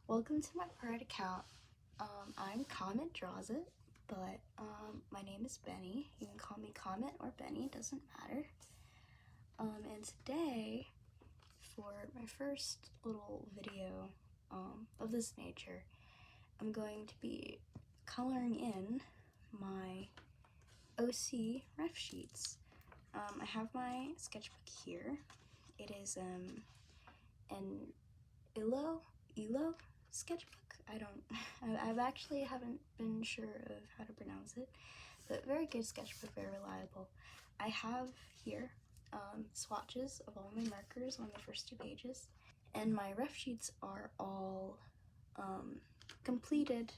Welcome to my private account. I'm Comet Draws It, but my name is Benny. You can call me Comet or Benny, doesn't matter. And today, for my first little video of this nature, I'm going to be coloring in my OC ref sheets. I have my sketchbook here. It is an ELO sketchbook. I actually haven't been sure of how to pronounce it, but very good sketchbook, very reliable. I have here swatches of all my markers on the first 2 pages, and my ref sheets are all completed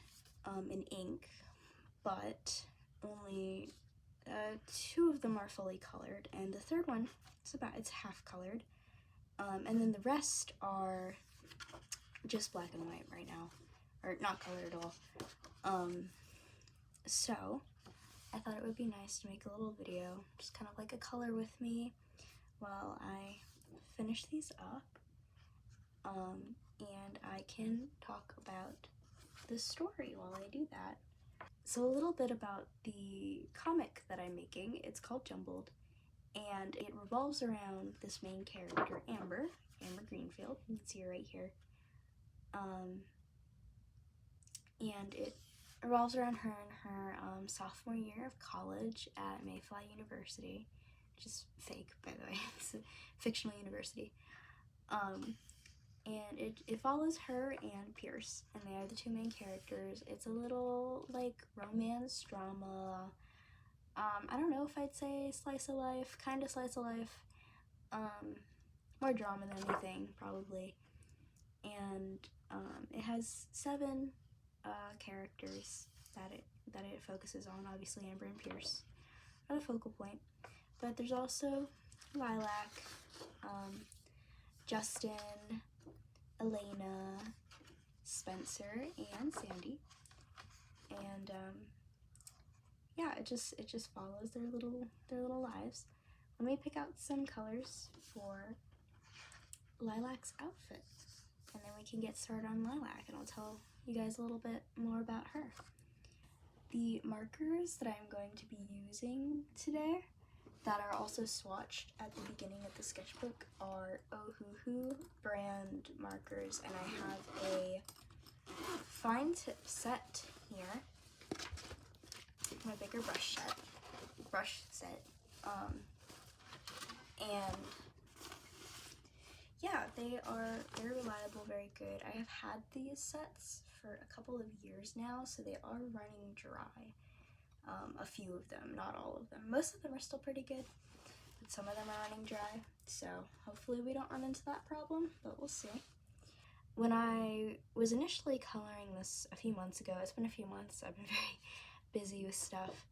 in ink, but only 2 of them are fully colored, and the third one, it's half colored, and then the rest are just black and white right now, or not colored at all. So I thought it would be nice to make a little video, just kind of like a color with me while I finish these up, and I can talk about the story while I do that. So a little bit about the comic that I'm making. It's called Jumbled, and it revolves around this main character, Amber Greenfield. You can see her right here. And it revolves around her in her sophomore year of college at Mayfly University, which is fake, by the way. It's a fictional university. And it follows her and Pierce, and they are the 2 main characters. It's a little, like, romance drama. I don't know if I'd say slice of life, kind of slice of life. More drama than anything, probably. And it has 7 characters that it focuses on. Obviously, Amber and Pierce are the focal point, but there's also Lilac, Justin, Elena, Spencer, and Sandy. And yeah, it just follows their little lives. Let me pick out some colors for Lilac's outfit, and then we can get started on Lilac, and I'll tell you guys a little bit more about her. The markers that I'm going to be using today, that are also swatched at the beginning of the sketchbook, are Ohuhu brand markers, and I have a fine tip set here, my bigger brush set, and yeah, they are very reliable, very good. I have had these sets for a couple of years now, so they are running dry. A few of them, not all of them. Most of them are still pretty good, but some of them are running dry, so hopefully we don't run into that problem, but we'll see. When I was initially coloring this a few months ago, it's been a few months, I've been very busy with stuff,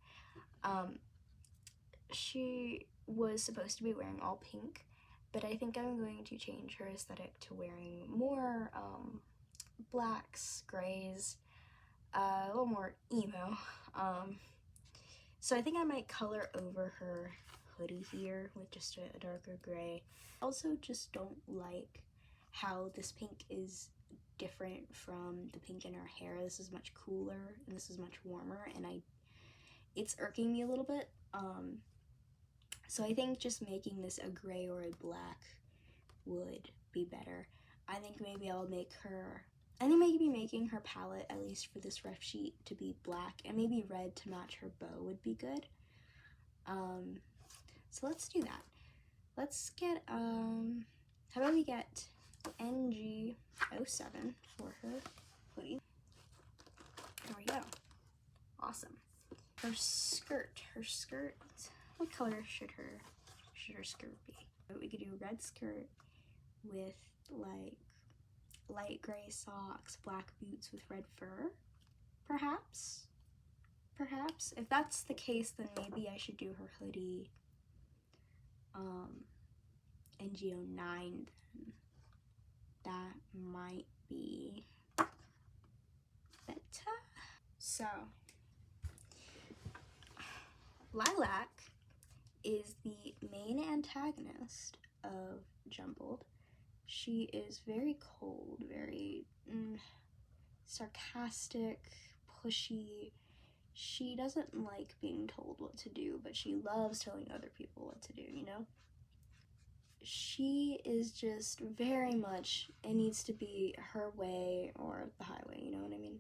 she was supposed to be wearing all pink, but I think I'm going to change her aesthetic to wearing more blacks, grays, a little more emo. So I think I might color over her hoodie here with just a darker gray. I also just don't like how this pink is different from the pink in her hair. This is much cooler and this is much warmer, and it's irking me a little bit. So I think just making this a gray or a black would be better. I think maybe maybe making her palette, at least for this ref sheet, to be black, and maybe red to match her bow would be good. So let's do that. Let's get, how about we get NG07 for her hoodie. There we go. Awesome. Her skirt, what color should her skirt be? We could do a red skirt with like light gray socks, black boots with red fur, perhaps. If that's the case, then maybe I should do her hoodie NG09 then. That might be better. So Lilac is the main antagonist of Jumbled. She is very cold, very sarcastic, pushy. She doesn't like being told what to do, but she loves telling other people what to do, you know? She is just very much, it needs to be her way or the highway, you know what I mean?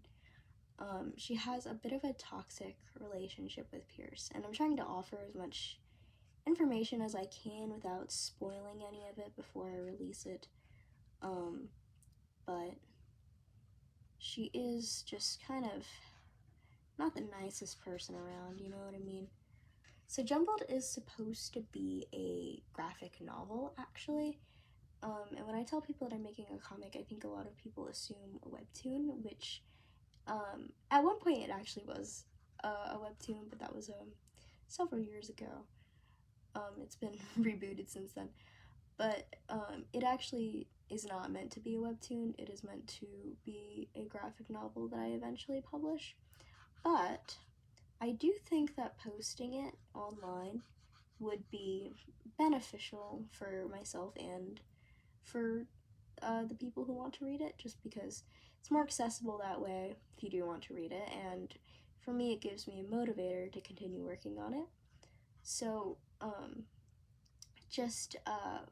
She has a bit of a toxic relationship with Pierce, and I'm trying to offer as much information as I can without spoiling any of it before I release it. But she is just kind of not the nicest person around, you know what I mean? So Jumbled is supposed to be a graphic novel, actually. And when I tell people that I'm making a comic, I think a lot of people assume a webtoon, which at one point it actually was a webtoon, but that was several years ago. It's been rebooted since then. But it actually is not meant to be a webtoon. It is meant to be a graphic novel that I eventually publish. But I do think that posting it online would be beneficial for myself and for the people who want to read it, just because it's more accessible that way if you do want to read it, and for me it gives me a motivator to continue working on it. So just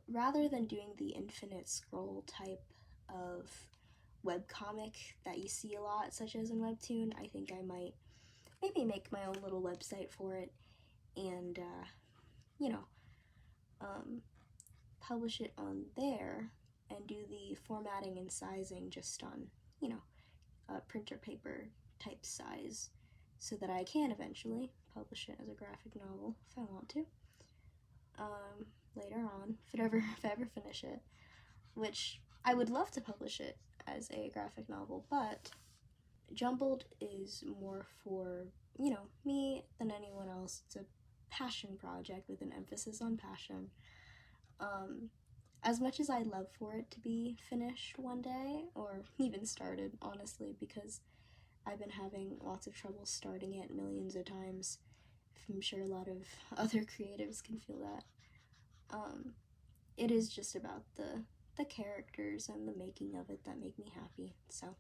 rather than doing the infinite scroll type of webcomic that you see a lot, such as in Webtoon, I think I might maybe make my own little website for it and, you know, publish it on there and do the formatting and sizing just on, you know, a printer paper type size so that I can eventually publish it as a graphic novel if I want to. Later on, if I ever finish it, which I would love to publish it as a graphic novel, but Jumbled is more for, you know, me than anyone else. It's a passion project with an emphasis on passion. As much as I'd love for it to be finished one day, or even started, honestly, because I've been having lots of trouble starting it millions of times. I'm sure a lot of other creatives can feel that. It is just about the characters and the making of it that make me happy. So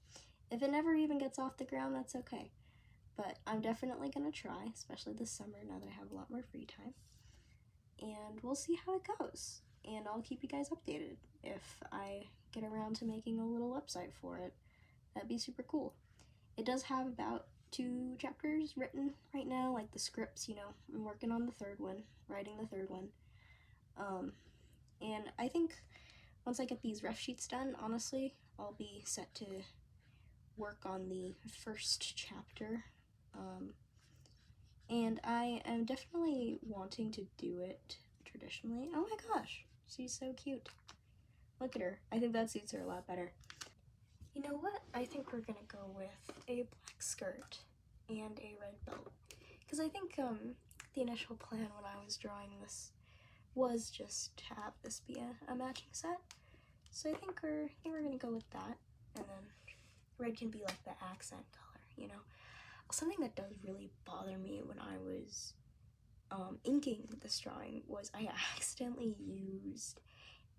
if it never even gets off the ground, that's okay. But I'm definitely gonna try, especially this summer now that I have a lot more free time. And we'll see how it goes. And I'll keep you guys updated if I get around to making a little website for it. That'd be super cool. It does have about 2 chapters written right now, like the scripts, you know. I'm working on the third one, writing the third one. And I think once I get these ref sheets done, honestly, I'll be set to work on the first chapter. And I am definitely wanting to do it traditionally. Oh my gosh, she's so cute. Look at her. I think that suits her a lot better. You know what? I think we're gonna go with a black skirt and a red belt. Because I think the initial plan when I was drawing this was just to have this be a matching set. So I think we're gonna go with that. And then red can be like the accent color, you know? Something that does really bother me when I was inking this drawing was I accidentally used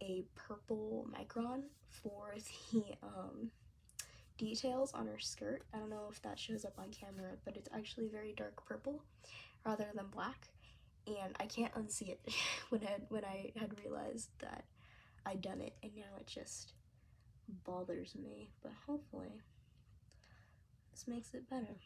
a purple micron for the details on her skirt. I don't know if that shows up on camera, but it's actually very dark purple rather than black, and I can't unsee it when I had realized that I'd done it, and now it just bothers me, but hopefully this makes it better.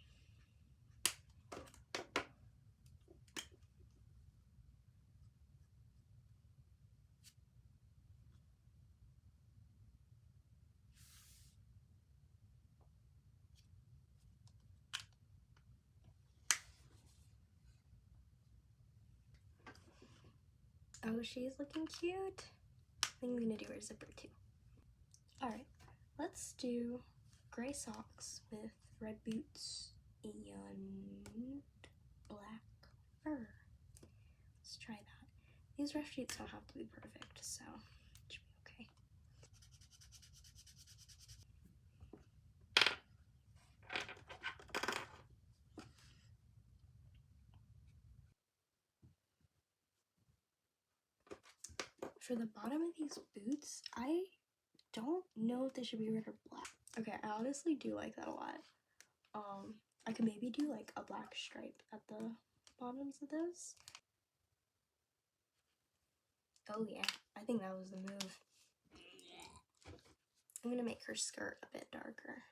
Oh, she's looking cute. I think I'm gonna do her zipper too. Alright, let's do gray socks with red boots and black fur. Let's try that. These rough sheets don't have to be perfect, so it should be okay. For the bottom of these boots, I don't know if they should be red or black. Okay, I honestly do like that a lot. I could maybe do like a black stripe at the bottoms of those. Oh yeah, I think that was the move. I'm gonna make her skirt a bit darker.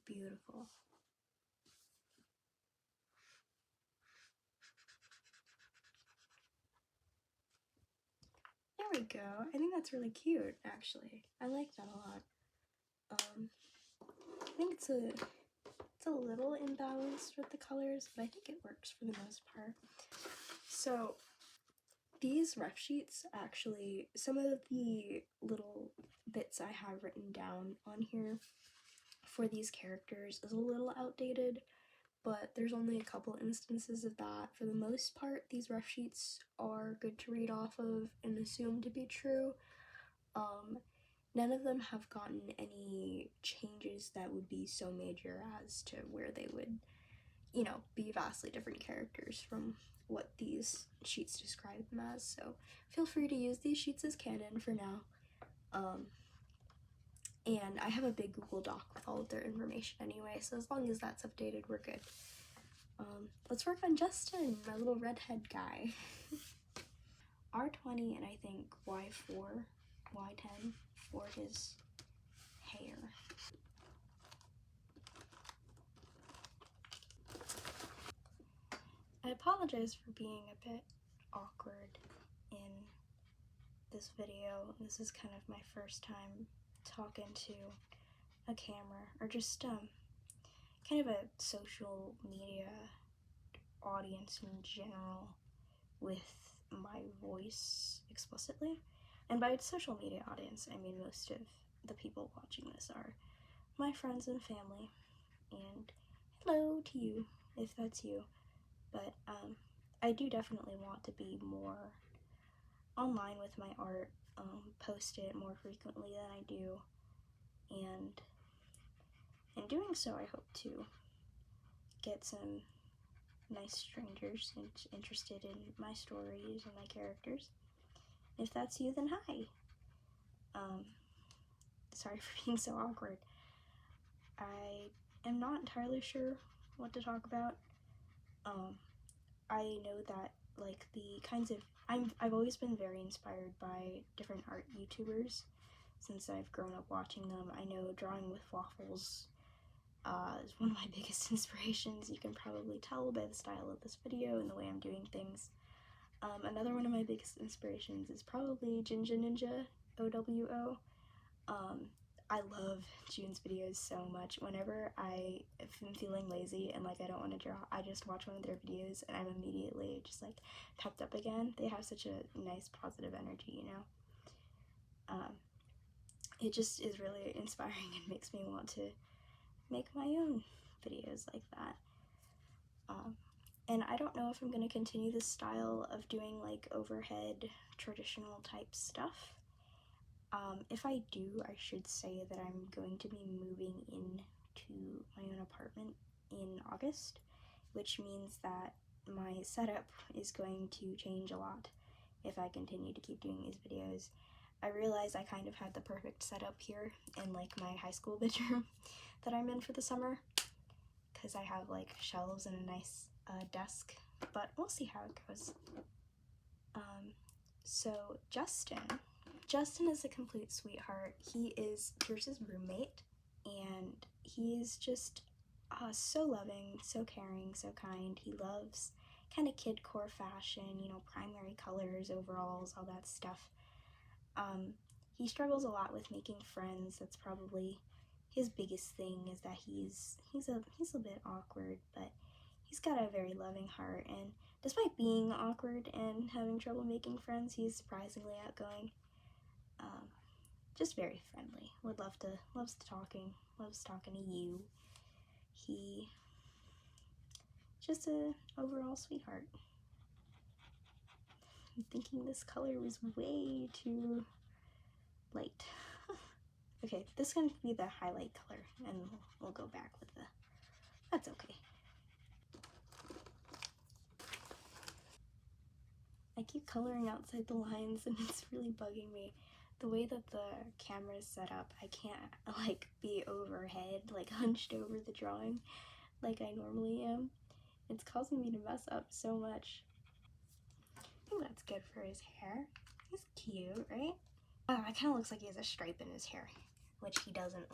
Beautiful. There we go. I think that's really cute, actually. I like that a lot. I think it's a little imbalanced with the colors, but I think it works for the most part. So these ref sheets, actually, some of the little bits I have written down on here for these characters is a little outdated, but there's only a couple instances of that. For the most part, these ref sheets are good to read off of and assume to be true. None of them have gotten any changes that would be so major as to where they would, you know, be vastly different characters from what these sheets describe them as. So feel free to use these sheets as canon for now. And I have a big Google Doc with all of their information anyway, so as long as that's updated, we're good. Let's work on Justin, my little redhead guy. R20 and I think Y4, Y10 for his hair. I apologize for being a bit awkward in this video. This is kind of my first time talking to a camera, or just kind of a social media audience in general with my voice explicitly. And by social media audience, I mean most of the people watching this are my friends and family. And hello to you, if that's you. But I do definitely want to be more online with my art, post it more frequently than I do, and in doing so I hope to get some nice strangers interested in my stories and my characters. If that's you, then hi. Sorry for being so awkward. I am not entirely sure what to talk about. I know that like the kinds of I've always been very inspired by different art YouTubers since I've grown up watching them. I know Drawing with Waffles is one of my biggest inspirations. You can probably tell by the style of this video and the way I'm doing things. Another one of my biggest inspirations is probably Jinja Ninja OWO. I love June's videos so much. Whenever I am feeling lazy and like I don't want to draw, I just watch one of their videos and I'm immediately just like pepped up again. They have such a nice positive energy, you know? It just is really inspiring and makes me want to make my own videos like that. And I don't know if I'm going to continue this style of doing like overhead traditional type stuff. If I do, I should say that I'm going to be moving into my own apartment in August, which means that my setup is going to change a lot if I continue to keep doing these videos. I realize I kind of had the perfect setup here in like my high school bedroom that I'm in for the summer, because I have like shelves and a nice desk, but we'll see how it goes. So Justin is a complete sweetheart. He is Pierce's roommate, and he is just so loving, so caring, so kind. He loves kind of kidcore fashion, you know, primary colors, overalls, all that stuff. He struggles a lot with making friends. That's probably his biggest thing, is that he's a bit awkward, but he's got a very loving heart, and despite being awkward and having trouble making friends, he's surprisingly outgoing. Just very friendly. Loves talking to you. He just a overall sweetheart. I'm thinking this color was way too light. Okay, this is going to be the highlight color, and we'll go back with the, that's okay. I keep coloring outside the lines and it's really bugging me. the way that the camera is set up, I can't like be overhead, like hunched over the drawing like I normally am. It's causing me to mess up so much. I think that's good for his hair. He's cute, right? Oh, it kind of looks like he has a stripe in his hair, which he doesn't.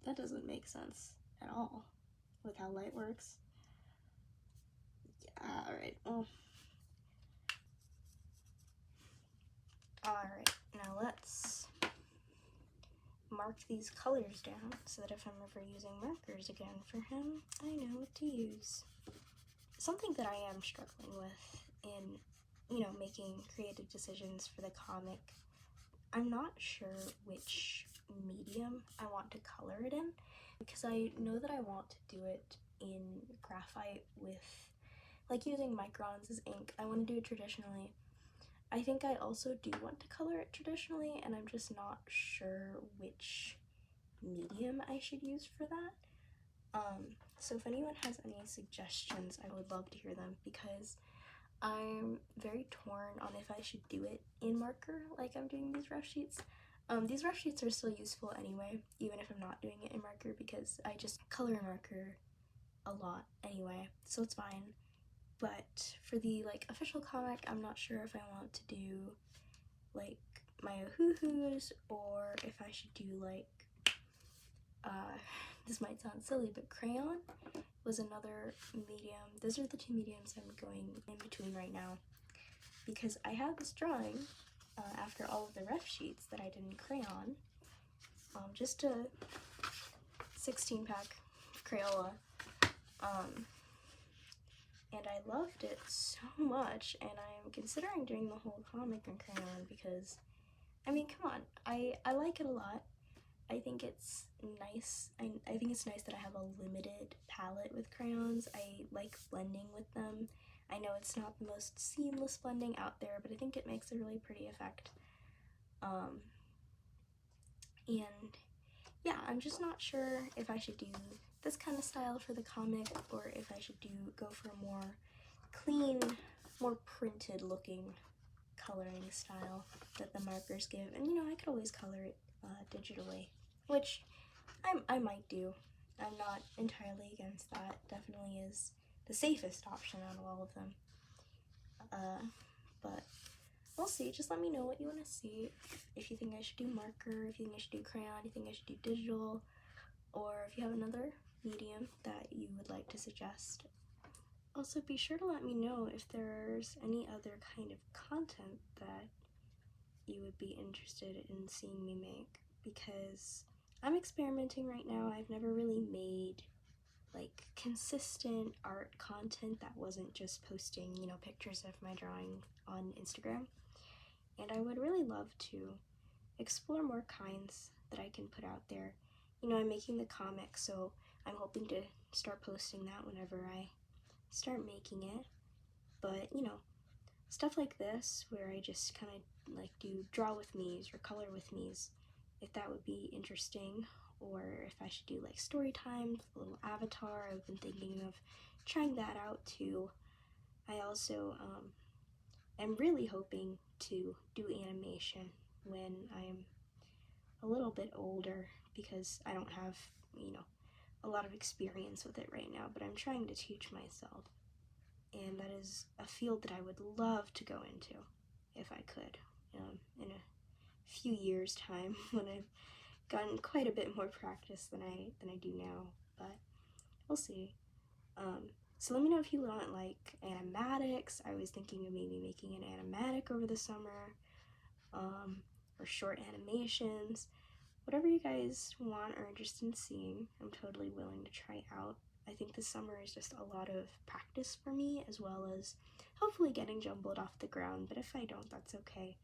That doesn't make sense at all with how light works. Yeah, alright, well. Alright, now let's mark these colors down so that if I'm ever using markers again for him, I know what to use. Something that I am struggling with in, making creative decisions for the comic, I'm not sure which medium I want to color it in, because I know that I want to do it in graphite with, like, using microns as ink. I want to do it traditionally. I think I also do want to color it traditionally, and I'm just not sure which medium I should use for that. So if anyone has any suggestions, I would love to hear them, because I'm very torn on if I should do it in marker like I'm doing these rough sheets. These rough sheets are still useful anyway, even if I'm not doing it in marker, because I just color in marker a lot anyway, so it's fine. But for the official comic, I'm not sure if I want to do like my Ohuhus, or if I should do this might sound silly, but crayon was another medium. Those are the two mediums I'm going in between right now, because I have this drawing after all of the ref sheets that I did in crayon, just a 16-pack Crayola, and I loved it so much, and I'm considering doing the whole comic in crayon because, I mean, come on, I like it a lot. I think it's nice. I think it's nice that I have a limited palette with crayons. I like blending with them. I know it's not the most seamless blending out there, but I think it makes a really pretty effect. And yeah, I'm just not sure if I should do this kind of style for the comic, or if I should go for a more clean, more printed looking coloring style that the markers give. And I could always color it digitally, which I might do. I'm not entirely against that. Definitely is the safest option out of all of them. But we'll see. Just let me know what you want to see. If you think I should do marker, if you think I should do crayon, if you think I should do digital, or if you have another medium that you would like to suggest. Also, be sure to let me know if there's any other kind of content that you would be interested in seeing me make, because I'm experimenting right now. I've never really made consistent art content that wasn't just posting, pictures of my drawing on Instagram. And I would really love to explore more kinds that I can put out there. I'm making the comic, so I'm hoping to start posting that whenever I start making it. But, stuff like this, where I just kind of do draw with me's or color with me's, if that would be interesting, or if I should do story time, a little avatar. I've been thinking of trying that out too. I also am really hoping to do animation when I'm a little bit older, because I don't have, a lot of experience with it right now, but I'm trying to teach myself. And that is a field that I would love to go into if I could, in a few years' time, when I've gotten quite a bit more practice than I do now. But we'll see. So let me know if you want animatics. I was thinking of maybe making an animatic over the summer, or short animations. Whatever you guys want or interested in seeing, I'm totally willing to try out. I think this summer is just a lot of practice for me, as well as hopefully getting Jumbled off the ground, but if I don't, that's okay.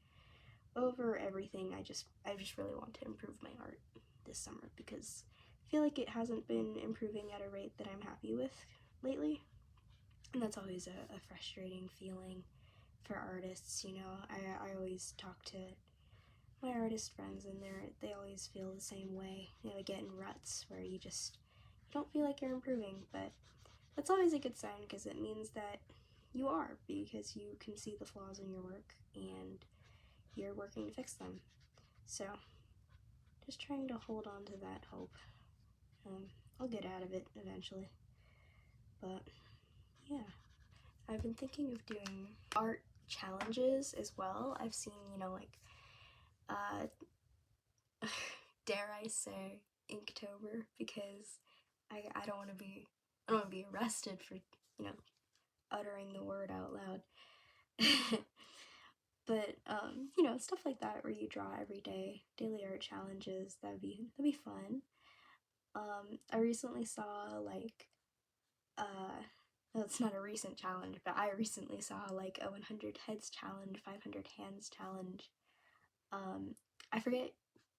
Over everything, I just really want to improve my art this summer, because I feel like it hasn't been improving at a rate that I'm happy with lately, and that's always a frustrating feeling for artists. I always talk to my artist friends, and they always feel the same way. They get in ruts where you don't feel like you're improving, but that's always a good sign, because it means that you are, because you can see the flaws in your work and you're working to fix them. So just trying to hold on to that hope. I'll get out of it eventually. But yeah, I've been thinking of doing art challenges as well. I've seen, you know, like, dare I say, Inktober, because I don't want to be arrested for, you know, uttering the word out loud. But you know, stuff like that where you draw every day, daily art challenges, that'd be fun. I recently saw like well, it's not a recent challenge, but I recently saw like a 100 heads challenge, 500 hands challenge. I forget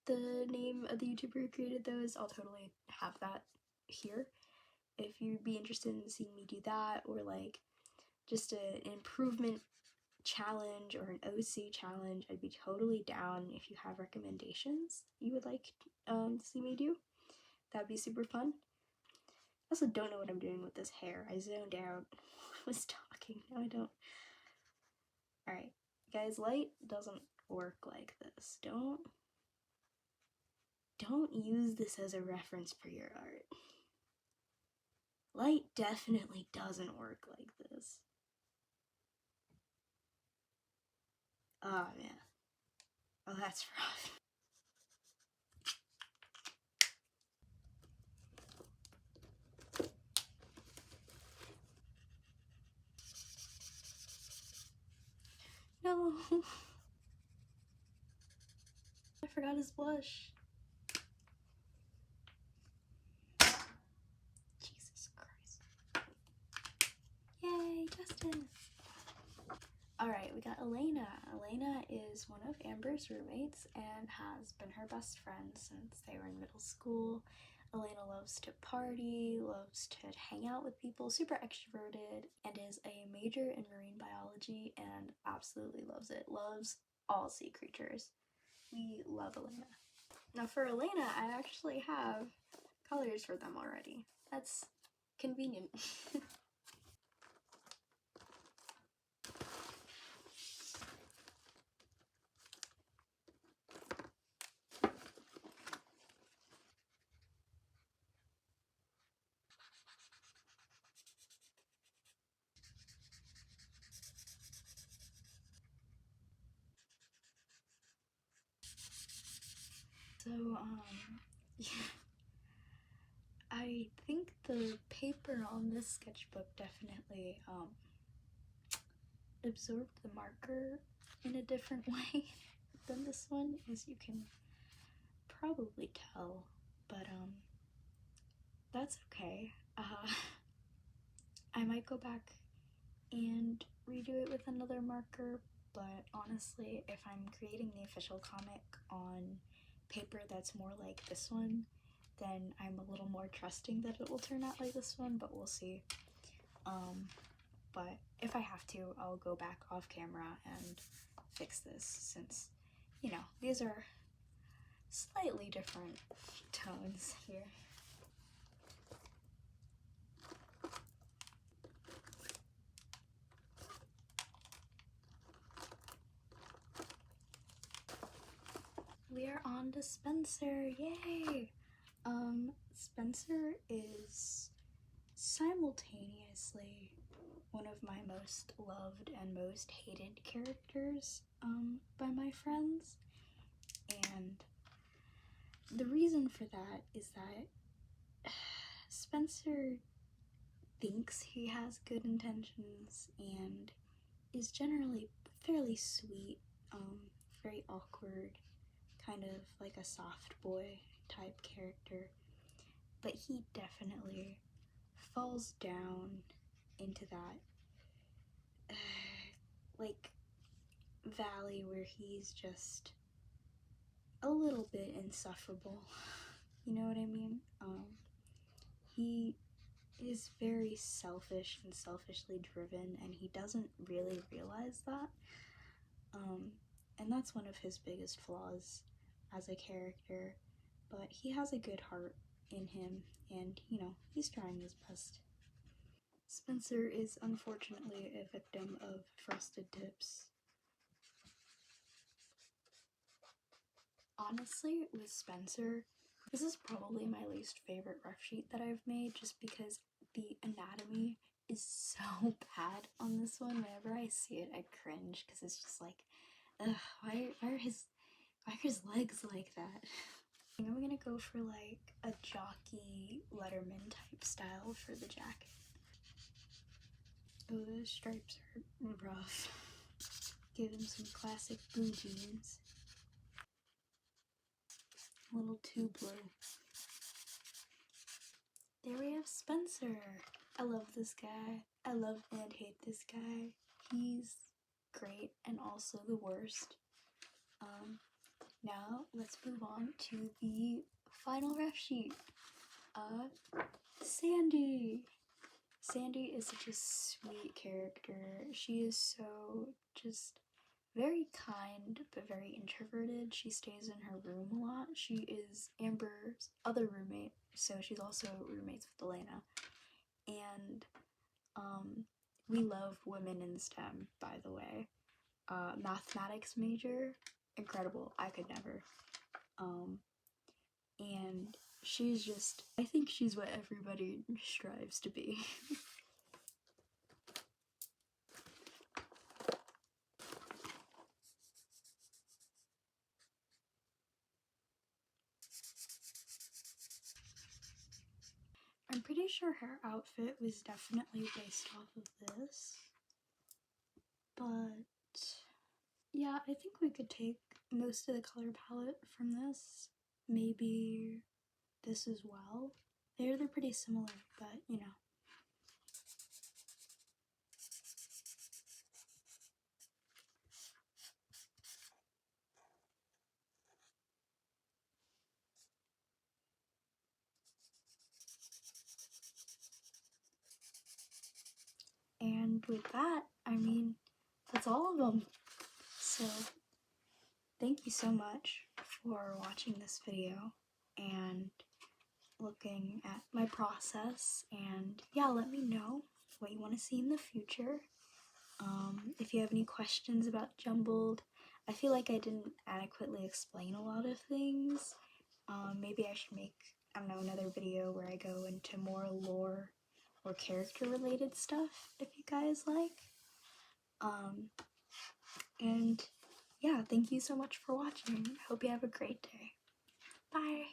the name of the YouTuber who created those. I'll totally have that here if you'd be interested in seeing me do that, or like just an improvement challenge or an OC challenge. I'd be totally down if you have recommendations you would like to see me do. That'd be super fun. I also don't know what I'm doing with this hair. I zoned out. I was talking, now I don't. Alright, guys, light doesn't work like this. Don't use this as a reference for your art. Light definitely doesn't work like this. Oh man. Oh, that's rough. No. I forgot his blush. Jesus Christ. Yay, Justin. Alright, we got Elena. Elena is one of Amber's roommates and has been her best friend since they were in middle school. Elena loves to party, loves to hang out with people, super extroverted, and is a major in marine biology and absolutely loves it. Loves all sea creatures. We love Elena. Now for Elena, I actually have colors for them already. That's convenient. So, yeah. I think the paper on this sketchbook definitely absorbed the marker in a different way than this one, as you can probably tell, but that's okay. I might go back and redo it with another marker, but honestly, if I'm creating the official comic on paper that's more like this one, then I'm a little more trusting that it will turn out like this one, but we'll see. But if I have to, I'll go back off camera and fix this, since, you know, these are slightly different tones here. We are on to Spencer, yay! Spencer is simultaneously one of my most loved and most hated characters by my friends, and the reason for that is that Spencer thinks he has good intentions and is generally fairly sweet, very awkward, kind of like a soft boy type character, but he definitely falls down into that like valley where he's just a little bit insufferable. You know what I mean? He is very selfish and selfishly driven, and he doesn't really realize that. And that's one of his biggest flaws as a character, but he has a good heart in him, and you know, he's trying his best. Spencer is unfortunately a victim of frosted tips. Honestly, with Spencer, this is probably my least favorite rough sheet that I've made just because the anatomy is so bad on this one. Whenever I see it, I cringe because it's just like, ugh, why are his legs like that? I think I'm gonna go for like a jockey Letterman type style for the jacket. Oh, those stripes are rough. Give him some classic blue jeans. A little too blue. There we have Spencer. I love this guy. I love and hate this guy. He's great and also the worst. Now let's move on to the final rough sheet. Sandy. Sandy is such a sweet character. She is so just very kind but very introverted. She stays in her room a lot. She is Amber's other roommate, so she's also roommates with Elena. And we love women in STEM, by the way. Mathematics major, incredible. I could never. And she's just, I think she's what everybody strives to be. I'm pretty sure her outfit was definitely based off of this. But yeah, I think we could take most of the color palette from this. Maybe this as well. They're pretty similar, but you know. And with that, I mean, that's all of them. So, thank you so much for watching this video and looking at my process. And yeah, let me know what you want to see in the future. If you have any questions about Jumbled, I feel like I didn't adequately explain a lot of things. Maybe I should make, I don't know, another video where I go into more lore or character related stuff if you guys like. And yeah, thank you so much for watching. I hope you have a great day. Bye!